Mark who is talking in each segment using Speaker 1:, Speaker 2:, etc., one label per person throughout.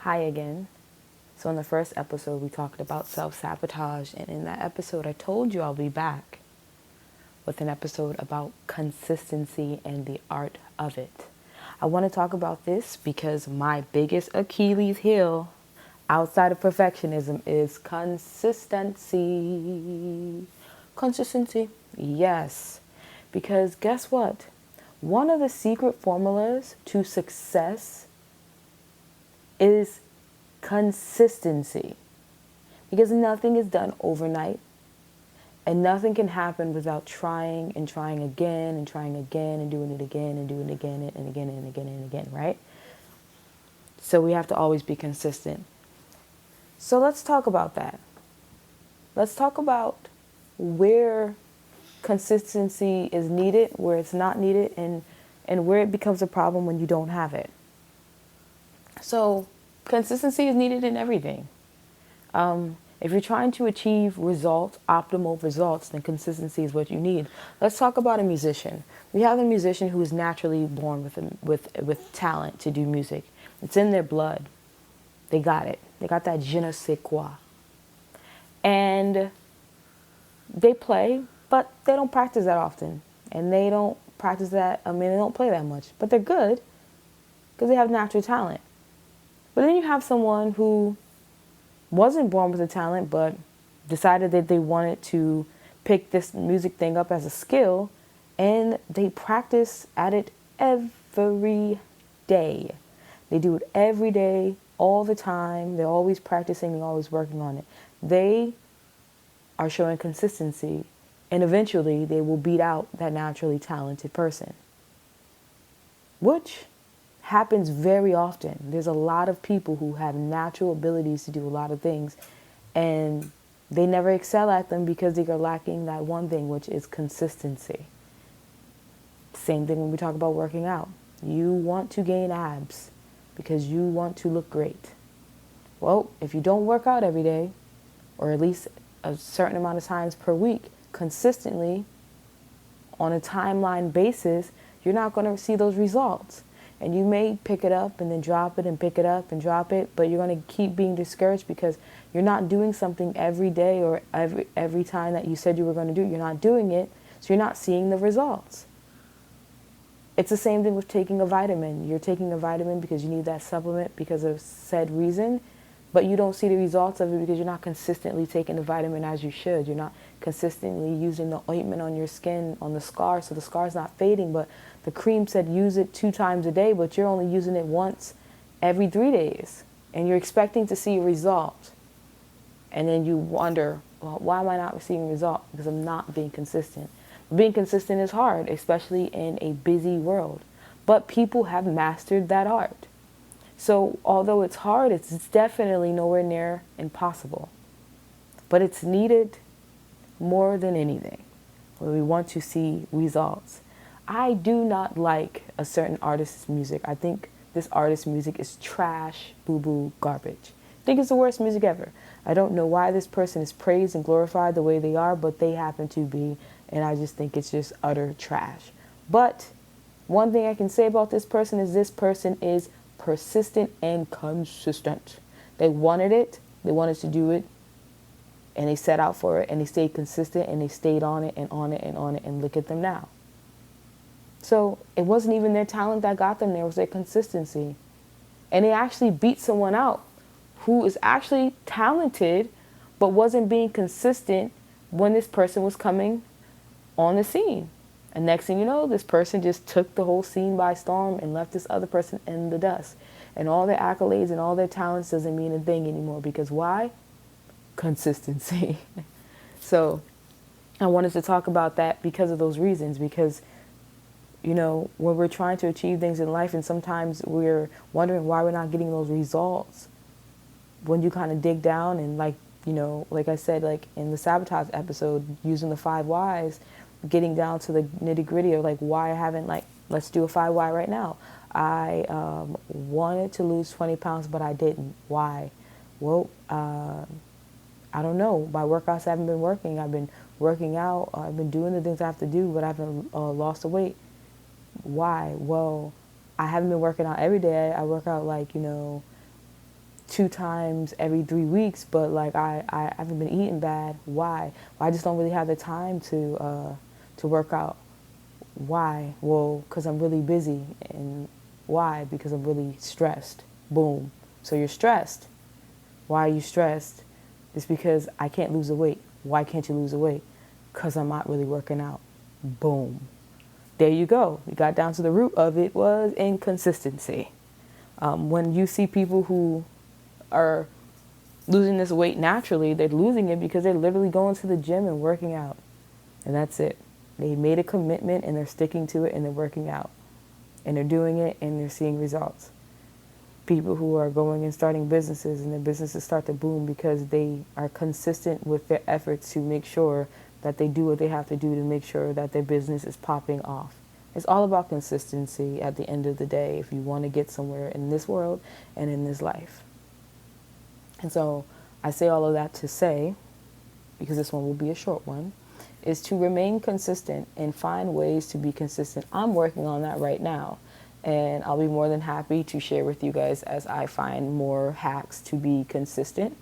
Speaker 1: Hi again. So, in the first episode, we talked about self sabotage, and in that episode, I told you I'll be back with an episode about consistency and the art of it. I want to talk about this because my biggest Achilles heel outside of perfectionism is consistency. Consistency, yes. Because guess what? One of the secret formulas to success is consistency, because nothing is done overnight and nothing can happen without trying and trying again and trying again and doing it again and doing it again and again and again and again, right? So we have to always be consistent. So let's talk about that. Let's talk about where consistency is needed, where it's not needed, and where it becomes a problem when you don't have it. So consistency is needed in everything. If you're trying to achieve results, optimal results, then consistency is what you need. Let's talk about a musician. We have a musician who is naturally born with talent to do music. It's in their blood. They got it. They got that je ne sais quoi. And they play, but they don't practice that often. And they don't practice that, they don't play that much. But they're good because they have natural talent. But then you have someone who wasn't born with a talent, but decided that they wanted to pick this music thing up as a skill, and they practice at it every day. They do it every day, all the time. They're always practicing, they're always working on it. They are showing consistency, and eventually they will beat out that naturally talented person, which happens very often. There's a lot of people who have natural abilities to do a lot of things, and they never excel at them because they are lacking that one thing, which is consistency. Same thing when we talk about working out. You want to gain abs because you want to look great. Well, if you don't work out every day, or at least a certain amount of times per week, consistently, on a timeline basis, you're not going to see those results. And you may pick it up and then drop it and pick it up and drop it, but you're going to keep being discouraged because you're not doing something every day or every time that you said you were going to do it. You're not doing it, so you're not seeing the results. It's the same thing with taking a vitamin. You're taking a vitamin because you need that supplement because of said reason, but you don't see the results of it because you're not consistently taking the vitamin as you should. You're not consistently using the ointment on your skin, on the scar, so the scar's not fading, but the cream said use it 2 times a day, but you're only using it once every 3 days, and you're expecting to see a result. And then you wonder, well, why am I not receiving a result? Because I'm not being consistent. Being consistent is hard, especially in a busy world, but people have mastered that art. So although it's hard, it's definitely nowhere near impossible, but it's needed more than anything when we want to see results. I do not like a certain artist's music. I think this artist's music is trash, boo-boo, garbage. I think it's the worst music ever. I don't know why this person is praised and glorified the way they are, but they happen to be, and I just think it's just utter trash. But one thing I can say about this person is persistent and consistent. They wanted it, they wanted to do it, and they set out for it, and they stayed consistent, and they stayed on it and on it and on it, and look at them now. So it wasn't even their talent that got them there, it was their consistency. And they actually beat someone out who is actually talented, but wasn't being consistent when this person was coming on the scene. And next thing you know, this person just took the whole scene by storm and left this other person in the dust. And all their accolades and all their talents doesn't mean a thing anymore. Because why? Consistency. So I wanted to talk about that because of those reasons. Because, you know, when we're trying to achieve things in life and sometimes we're wondering why we're not getting those results, when you kind of dig down and, like, you know, like I said, like in the sabotage episode, using the 5 whys, getting down to the nitty gritty of like why I haven't, like, let's do a 5 why right now. I wanted to lose 20 pounds, but I didn't. Why? Well, I don't know. My workouts haven't been working. I've been working out. I've been doing the things I have to do, but I haven't lost the weight. Why? Well, I haven't been working out every day. I work out like, you know, 2 times every 3 weeks, but like I haven't been eating bad. Why? Well, I just don't really have the time to work out. Why? Well, because I'm really busy. And why? Because I'm really stressed. Boom. So you're stressed. Why are you stressed? It's because I can't lose the weight. Why can't you lose the weight? Because I'm not really working out. Boom. There you go. We got down to the root of it was inconsistency. When you see people who are losing this weight naturally, they're losing it because they're literally going to the gym and working out. And that's it. They made a commitment and they're sticking to it and they're working out. And they're doing it and they're seeing results. People who are going and starting businesses and their businesses start to boom because they are consistent with their efforts to make sure that they do what they have to do to make sure that their business is popping off. It's all about consistency at the end of the day if you want to get somewhere in this world and in this life. And so I say all of that to say, because this one will be a short one, is to remain consistent and find ways to be consistent. I'm working on that right now, and I'll be more than happy to share with you guys as I find more hacks to be consistent.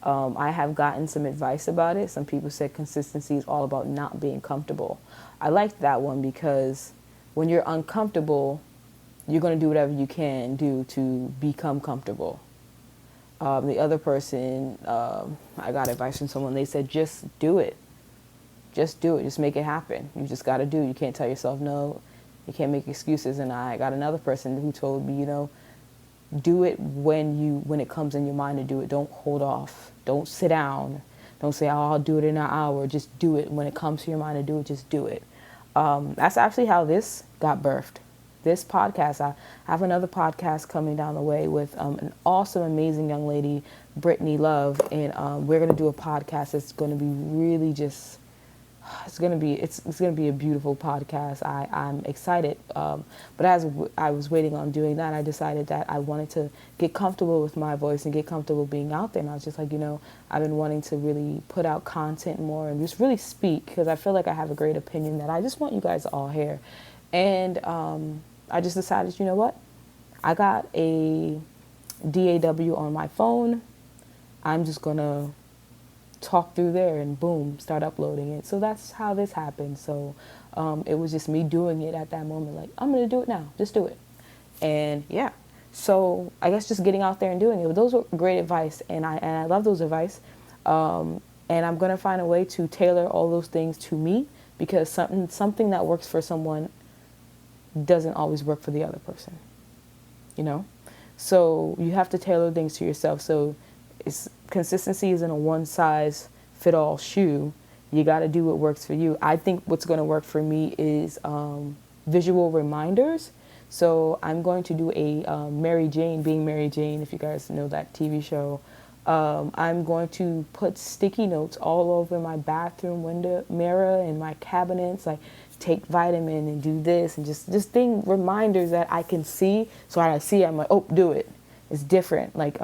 Speaker 1: I have gotten some advice about it. Some people said consistency is all about not being comfortable. I liked that one because when you're uncomfortable, you're going to do whatever you can do to become comfortable. The other person, I got advice from someone, they said, just do it. Just do it. Just make it happen. You just got to do it. You can't tell yourself no. You can't make excuses. And I got another person who told me, do it when it comes in your mind to do it. Don't hold off. Don't sit down. Don't say, oh, I'll do it in an hour. Just do it. When it comes to your mind to do it, just do it. That's actually how this got birthed. This podcast, I have another podcast coming down the way with an awesome, amazing young lady, Brittany Love, and we're going to do a podcast that's going to be really just, it's going to be a beautiful podcast. I'm excited, but as I was waiting on doing that, I decided that I wanted to get comfortable with my voice and get comfortable being out there, and I was just like, I've been wanting to really put out content more and just really speak, because I feel like I have a great opinion that I just want you guys to all hear. And I just decided, you know what? I got a DAW on my phone. I'm just going to talk through there and boom, start uploading it. So that's how this happened. So it was just me doing it at that moment. Like, I'm going to do it now. Just do it. And yeah. So I guess just getting out there and doing it. But those were great advice. And I love those advice. And I'm going to find a way to tailor all those things to me, because something that works for someone doesn't always work for the other person, So you have to tailor things to yourself. So consistency isn't a one-size-fit-all shoe. You got to do what works for you. I think what's going to work for me is visual reminders. So I'm going to do a Mary Jane, Being Mary Jane, if you guys know that TV show. I'm going to put sticky notes all over my bathroom window mirror and my cabinets, like take vitamin and do this, and just reminders that I can see. So when I see it, I'm like, oh, do it. It's different. Like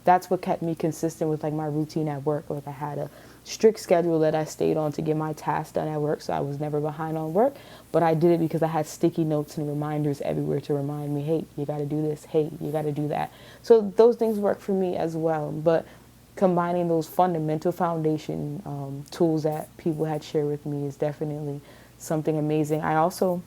Speaker 1: that's what kept me consistent with like my routine at work. Like I had a strict schedule that I stayed on to get my tasks done at work, so I was never behind on work. But I did it because I had sticky notes and reminders everywhere to remind me, hey, you got to do this. Hey, you got to do that. So those things work for me as well. But combining those fundamental foundation tools that people had shared with me is definitely something amazing. I also,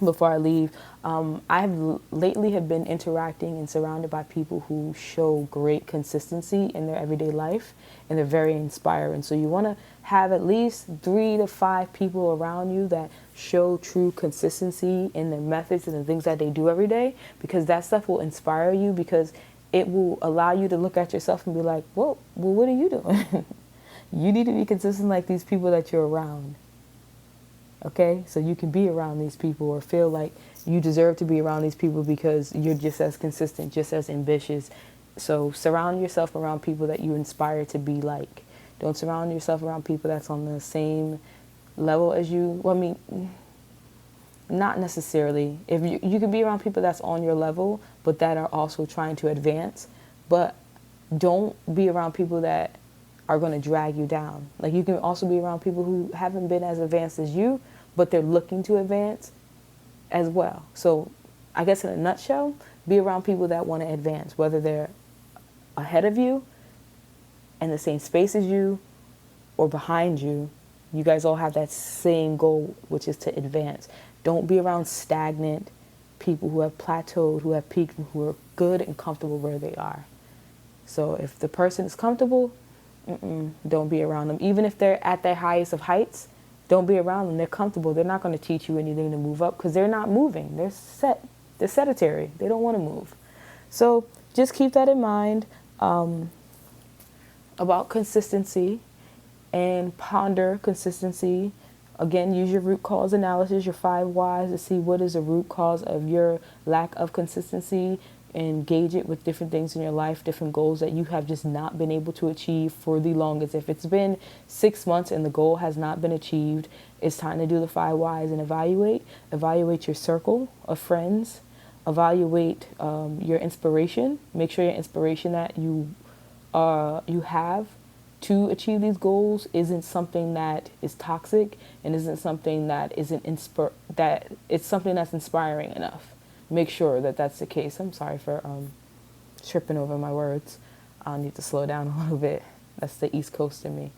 Speaker 1: before I leave, I have lately have been interacting and surrounded by people who show great consistency in their everyday life, and they're very inspiring. So you want to have at least 3 to 5 people around you that show true consistency in their methods and the things that they do every day, because that stuff will inspire you, because it will allow you to look at yourself and be like, well, what are you doing? You need to be consistent like these people that you're around. Okay, so you can be around these people or feel like you deserve to be around these people because you're just as consistent, just as ambitious. So surround yourself around people that you inspire to be like. Don't surround yourself around people that's on the same level as you. Well, I mean, not necessarily. If you can be around people that's on your level, but that are also trying to advance. But don't be around people that are going to drag you down. Like, you can also be around people who haven't been as advanced as you, but they're looking to advance as well. So I guess in a nutshell, be around people that want to advance, whether they're ahead of you, in the same space as you, or behind you. You guys all have that same goal, which is to advance. Don't be around stagnant people who have plateaued, who have peaked, and who are good and comfortable where they are. So if the person is comfortable, don't be around them. Even if they're at their highest of heights, don't be around them. They're comfortable. They're not going to teach you anything to move up because they're not moving. They're set. They're sedentary. They don't want to move. So just keep that in mind about consistency, and ponder consistency. Again, use your root cause analysis, your 5 whys, to see what is the root cause of your lack of consistency, and gauge it with different things in your life, different goals that you have just not been able to achieve for the longest. If it's been 6 months and the goal has not been achieved, it's time to do the 5 whys and evaluate. Evaluate your circle of friends. Evaluate your inspiration. Make sure your inspiration that you have to achieve these goals isn't something that is toxic, and isn't something that that it's something that's inspiring enough. Make sure that that's the case. I'm sorry for tripping over my words. I need to slow down a little bit. That's the East Coast in me.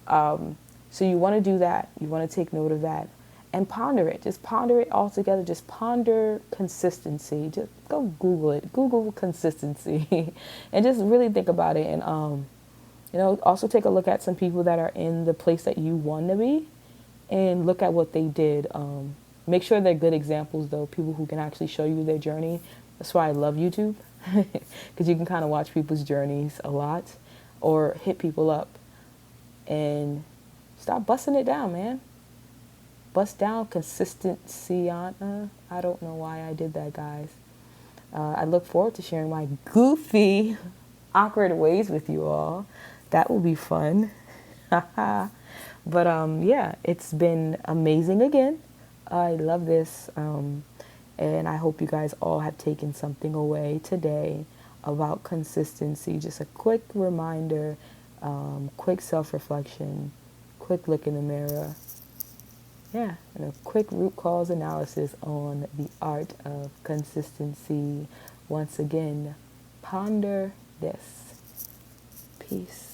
Speaker 1: So you want to do that. You want to take note of that and ponder it. Just ponder it all together. Just ponder consistency. Just go Google it. Google consistency and just really think about it. And, also take a look at some people that are in the place that you want to be and look at what they did. Make sure they're good examples, though, people who can actually show you their journey. That's why I love YouTube, because you can kind of watch people's journeys a lot, or hit people up and stop busting it down, man. Bust down consistency on. I don't know why I did that, guys. I look forward to sharing my goofy, awkward ways with you all. That will be fun. But yeah, it's been amazing again. I love this. And I hope you guys all have taken something away today about consistency. Just a quick reminder, quick self-reflection, quick look in the mirror. Yeah, and a quick root cause analysis on the art of consistency. Once again, ponder this. Peace.